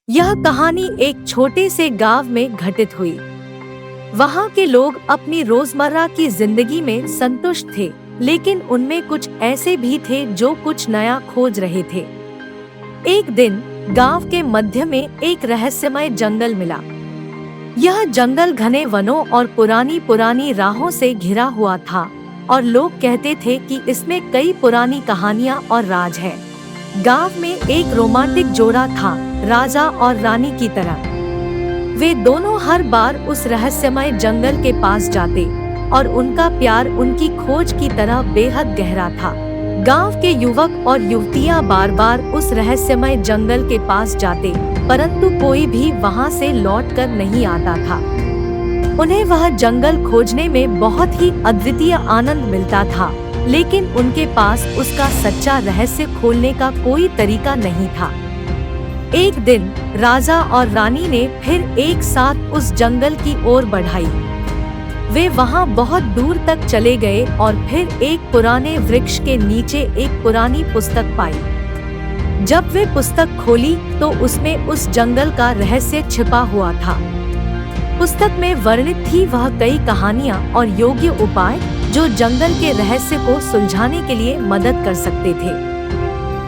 यह कहानी एक छोटे से गांव में घटित हुई। वहां के लोग अपनी रोजमर्रा की जिंदगी में संतुष्ट थे, लेकिन उनमें कुछ ऐसे भी थे जो कुछ नया खोज रहे थे। एक दिन गांव के मध्य में एक रहस्यमय जंगल मिला। यह जंगल घने वनों और पुरानी पुरानी राहों से घिरा हुआ था और लोग कहते थे कि इसमें कई पुरानी कहानियां और राज है। गांव में एक रोमांटिक जोड़ा था, राजा और रानी की तरह। वे दोनों हर बार उस रहस्यमय जंगल के पास जाते और उनका प्यार उनकी खोज की तरह बेहद गहरा था। गांव के युवक और युवतियां बार बार उस रहस्यमय जंगल के पास जाते, परंतु कोई भी वहां से लौट कर नहीं आता था। उन्हें वह जंगल खोजने में बहुत ही अद्वितीय आनंद मिलता था, लेकिन उनके पास उसका सच्चा रहस्य खोलने का कोई तरीका नहीं था। एक दिन राजा और रानी ने फिर एक साथ उस जंगल की ओर बढ़ाई। वे वहां बहुत दूर तक चले गए और फिर एक पुराने वृक्ष के नीचे एक पुरानी पुस्तक पाई। जब वे पुस्तक खोली तो उसमें उस जंगल का रहस्य छिपा हुआ था। पुस्तक में वर्णित थी वह कई कहानियां और योग्य उपाय जो जंगल के रहस्य को सुलझाने के लिए मदद कर सकते थे।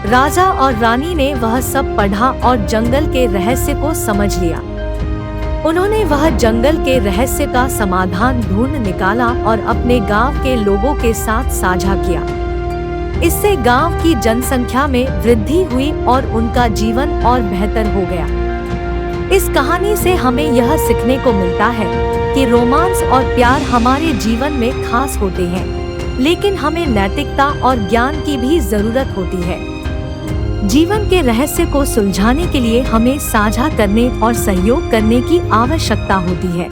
राजा और रानी ने वह सब पढ़ा और जंगल के रहस्य को समझ लिया। उन्होंने वह जंगल के रहस्य का समाधान ढूंढ निकाला और अपने गांव के लोगों के साथ साझा किया। इससे गांव की जनसंख्या में वृद्धि हुई और उनका जीवन और बेहतर हो गया। इस कहानी से हमें यह सीखने को मिलता है कि रोमांस और प्यार हमारे जीवन में खास होते हैं, लेकिन हमें नैतिकता और ज्ञान की भी जरूरत होती है। जीवन के रहस्य को सुलझाने के लिए हमें साझा करने और सहयोग करने की आवश्यकता होती है।